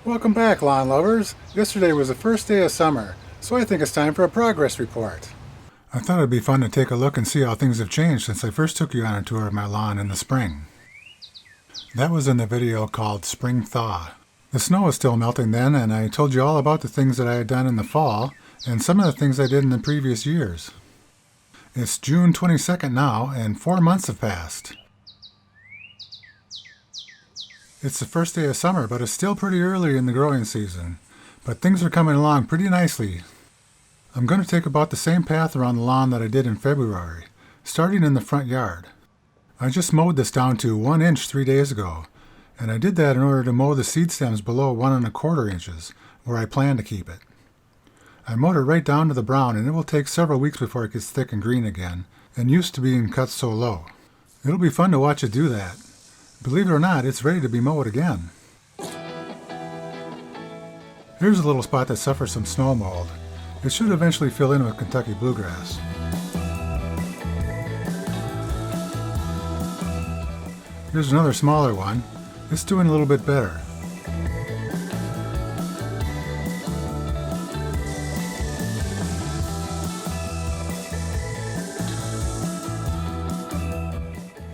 Welcome back, lawn lovers. Yesterday was the first day of summer, so I think it's time for a progress report. I thought it'd be fun to take a look and see how things have changed since I first took you on a tour of my lawn in the spring. That was in the video called Spring Thaw. The snow was still melting then, and I told you all about the things that I had done in the fall and some of the things I did in the previous years. It's June 22nd now, and 4 months have passed. It's the first day of summer, but it's still pretty early in the growing season. But things are coming along pretty nicely. I'm going to take about the same path around the lawn that I did in February, starting in the front yard. I just mowed this down to 1 inch 3 days ago, and I did that in order to mow the seed stems below 1¼ inches, where I plan to keep it. I mowed it right down to the brown, and it will take several weeks before it gets thick and green again, and used to being cut so low. It'll be fun to watch it do that. Believe it or not, it's ready to be mowed again. Here's a little spot that suffers some snow mold. It should eventually fill in with Kentucky Bluegrass. Here's another smaller one. It's doing a little bit better.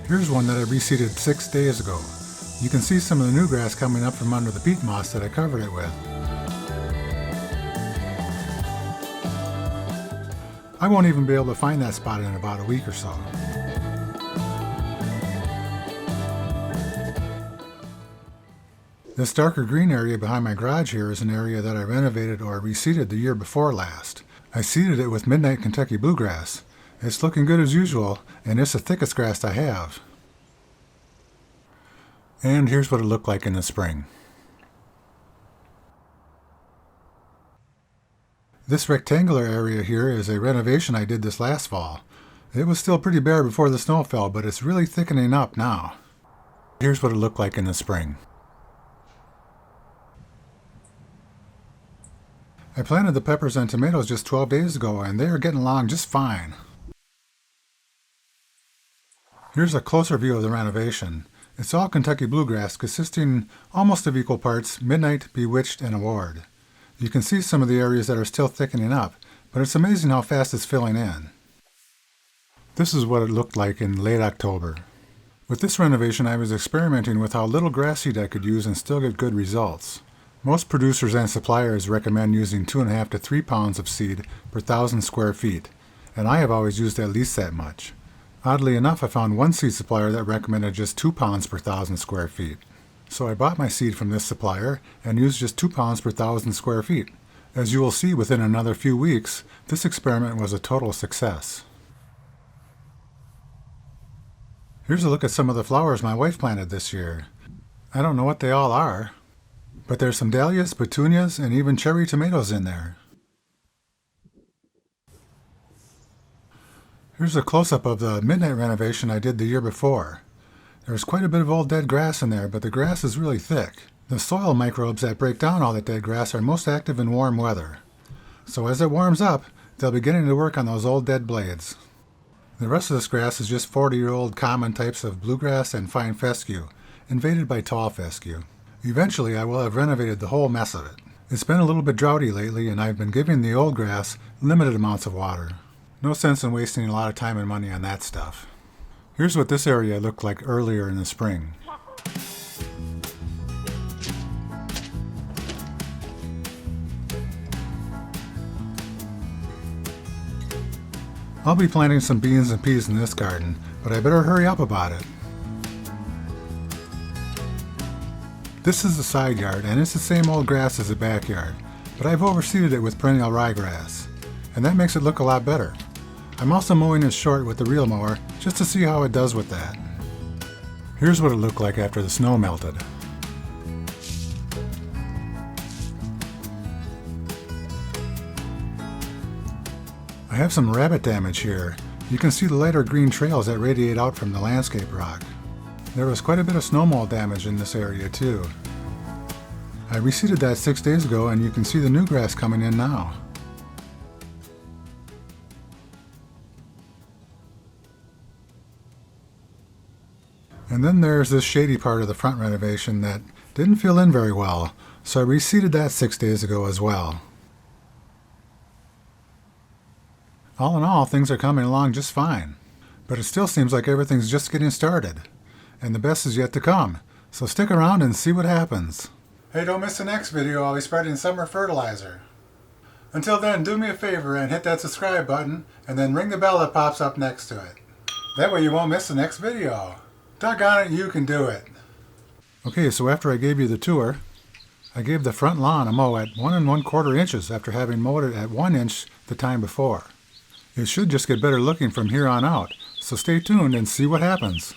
Here's one that I reseeded 6 days ago. You can see some of the new grass coming up from under the peat moss that I covered it with. I won't even be able to find that spot in about a week or so. This darker green area behind my garage here is an area that I renovated or reseeded the year before last. I seeded it with Midnight Kentucky Bluegrass. It's looking good as usual, and it's the thickest grass I have. And here's what it looked like in the spring. This rectangular area here is a renovation I did this last fall. It was still pretty bare before the snow fell, but it's really thickening up now. Here's what it looked like in the spring. I planted the peppers and tomatoes just 12 days ago, and they are getting along just fine. Here's a closer view of the renovation. It's all Kentucky Bluegrass, consisting almost of equal parts Midnight, Bewitched, and Award. You can see some of the areas that are still thickening up, but it's amazing how fast it's filling in. This is what it looked like in late October. With this renovation, I was experimenting with how little grass seed I could use and still get good results. Most producers and suppliers recommend using 2.5 to 3 pounds of seed per 1,000 square feet, and I have always used at least that much. Oddly enough, I found one seed supplier that recommended just 2 pounds per 1,000 square feet. So I bought my seed from this supplier and used just 2 pounds per 1,000 square feet. As you will see within another few weeks, this experiment was a total success. Here's a look at some of the flowers my wife planted this year. I don't know what they all are, but there's some dahlias, petunias, and even cherry tomatoes in there. Here's a close-up of the Midnight renovation I did the year before. There's quite a bit of old dead grass in there, but the grass is really thick. The soil microbes that break down all that dead grass are most active in warm weather. So as it warms up, they'll be getting to work on those old dead blades. The rest of this grass is just 40-year-old common types of bluegrass and fine fescue, invaded by tall fescue. Eventually, I will have renovated the whole mess of it. It's been a little bit droughty lately, and I've been giving the old grass limited amounts of water. No sense in wasting a lot of time and money on that stuff. Here's what this area looked like earlier in the spring. I'll be planting some beans and peas in this garden, but I better hurry up about it. This is the side yard, and it's the same old grass as the backyard, but I've overseeded it with Perennial Ryegrass, and that makes it look a lot better. I'm also mowing it short with the reel mower just to see how it does with that. Here's what it looked like after the snow melted. I have some rabbit damage here. You can see the lighter green trails that radiate out from the landscape rock. There was quite a bit of snow mold damage in this area too. I reseeded that 6 days ago, and you can see the new grass coming in now. And then there's this shady part of the front renovation that didn't fill in very well. So I reseeded that 6 days ago as well. All in all, things are coming along just fine. But it still seems like everything's just getting started. And the best is yet to come. So stick around and see what happens. Hey, don't miss the next video. I'll be spreading summer fertilizer. Until then, do me a favor and hit that subscribe button, and then ring the bell that pops up next to it. That way you won't miss the next video. Doggone it, you can do it. Okay, so after I gave you the tour, I gave the front lawn a mow at 1 1/4 inches after having mowed it at 1 inch the time before. It should just get better looking from here on out, so stay tuned and see what happens.